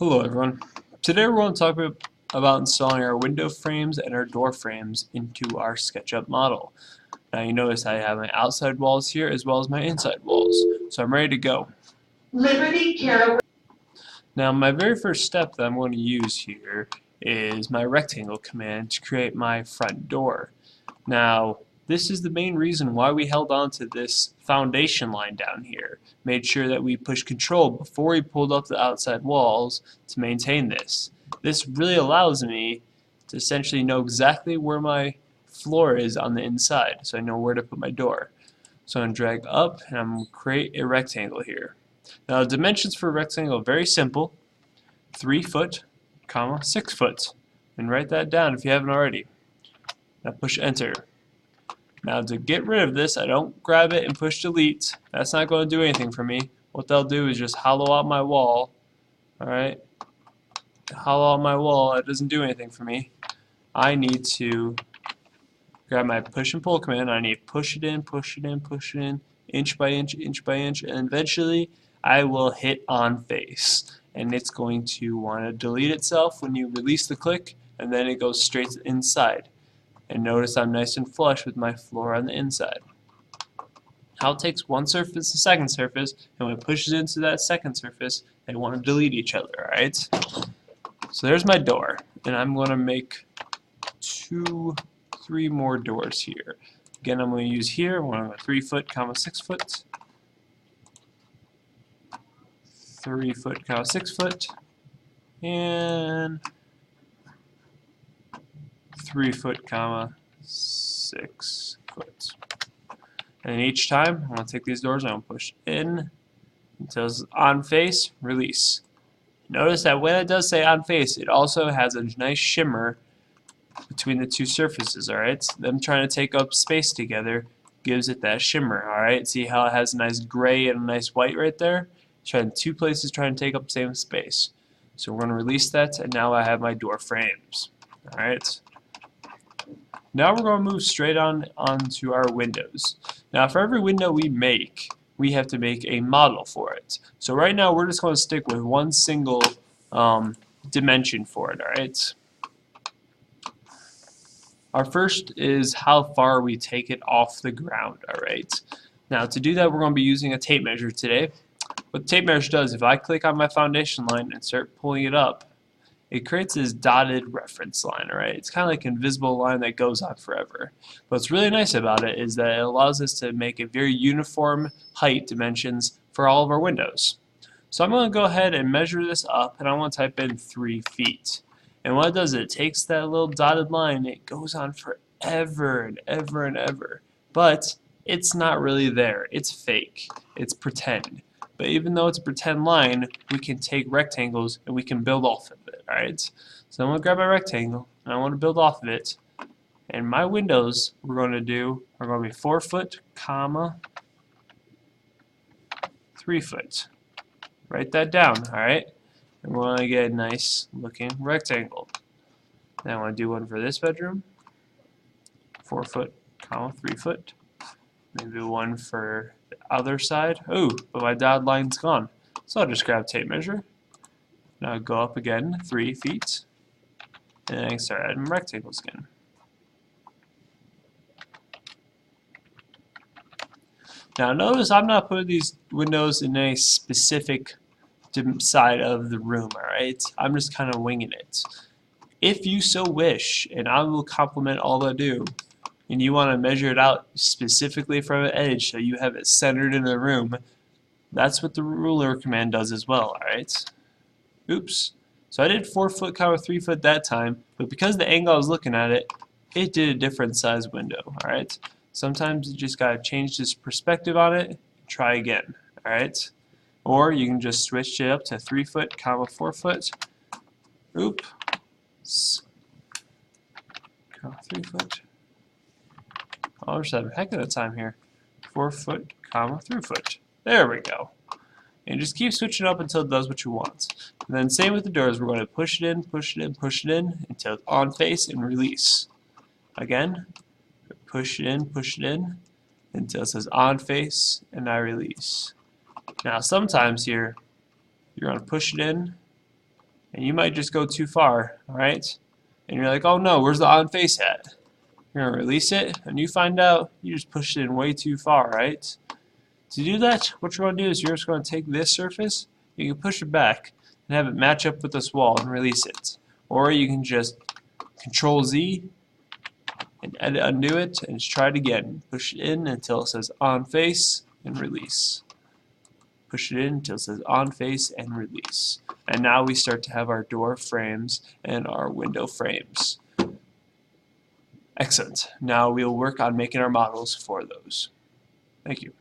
Hello everyone. Today we're going to talk about installing our window frames and our door frames into our SketchUp model. Now you notice I have my outside walls here as well as my inside walls. So I'm ready to go. Liberty Carol. Now my very first step that I'm going to use here is my rectangle command to create my front door. Now this is the main reason why we held on to this foundation line down here. Made sure that we pushed control before we pulled up the outside walls to maintain this. This really allows me to essentially know exactly where my floor is on the inside, so I know where to put my door. So I'm going to drag up and I'm going to create a rectangle here. Now the dimensions for a rectangle are very simple. 3 foot, 6 foot. And write that down if you haven't already. Now push enter. Now to get rid of this, I don't grab it and push delete. That's not going to do anything for me. What they'll do is just hollow out my wall. Alright? Hollow out my wall, that doesn't do anything for me. I need to grab my push and pull command. I need to push it in, push it in, push it in, inch by inch, and eventually I will hit on face. And it's going to want to delete itself when you release the click, and then it goes straight inside. And notice I'm nice and flush with my floor on the inside. How it takes one surface to second surface, and when it pushes into that second surface, they want to delete each other, alright? So there's my door, and I'm going to make 3 more doors here. Again, I'm going to use here, I'm going to go 3 foot, 6 foot. 3 foot, 6 foot. And 3 foot, 6 foot. And each time, I'm going to take these doors and I'm going to push in until it's on face, release. Notice that when it does say on face, it also has a nice shimmer between the two surfaces, alright? Them trying to take up space together gives it that shimmer, alright? See how it has a nice gray and a nice white right there? Trying two places trying to take up the same space. So we're going to release that, and now I have my door frames. Alright? Now we're going to move straight onto our windows. Now for every window we make, we have to make a model for it. So right now we're just going to stick with one single dimension for it, alright? Our first is how far we take it off the ground, alright? Now to do that we're going to be using a tape measure today. What the tape measure does, if I click on my foundation line and start pulling it up, it creates this dotted reference line, alright? It's kind of like an invisible line that goes on forever. But what's really nice about it is that it allows us to make a very uniform height dimensions for all of our windows. So I'm going to go ahead and measure this up, and I want to type in 3 feet. And what it does is it takes that little dotted line, and it goes on forever and ever and ever. But it's not really there. It's fake. It's pretend. But even though it's a pretend line, we can take rectangles and we can build off of it, alright? So I'm going to grab my rectangle and I want to build off of it. And my windows we're going to do are going to be 4 foot, 3 foot. Write that down, alright? And we're going to get a nice looking rectangle. Then I want to do one for this bedroom. 4 foot, 3 foot. Maybe one for the other side. Oh, but my dotted line's gone. So I'll just grab tape measure. Now go up again, 3 feet. And then I can start adding rectangles again. Now notice I'm not putting these windows in a specific side of the room, alright? I'm just kind of winging it. If you so wish, and I will compliment all I do, and you want to measure it out specifically from an edge so you have it centered in the room, that's what the ruler command does as well, alright? Oops. So I did 4 foot, 3 foot that time, but because the angle I was looking at it, it did a different size window, alright? Sometimes you just gotta change this perspective on it and try again, alright? Or you can just switch it up to 3 foot, 4 foot. Oop. 3 foot. Oh, we're just having a heck of a time here. 4 foot, 3 foot. There we go. And just keep switching up until it does what you want. And then same with the doors. We're going to push it in, push it in, push it in until it's on face and release. Again, push it in until it says on face and I release. Now sometimes here, you're going to push it in and you might just go too far, alright? And you're like, oh no, where's the on face at? You're going to release it, and you find out you just pushed it in way too far, right? To do that, what you're going to do is you're just going to take this surface, you can push it back, and have it match up with this wall and release it. Or you can just Control Z and undo it, and just try it again. Push it in until it says on face, and release. Push it in until it says on face, and release. And now we start to have our door frames and our window frames. Excellent. Now we'll work on making our models for those. Thank you.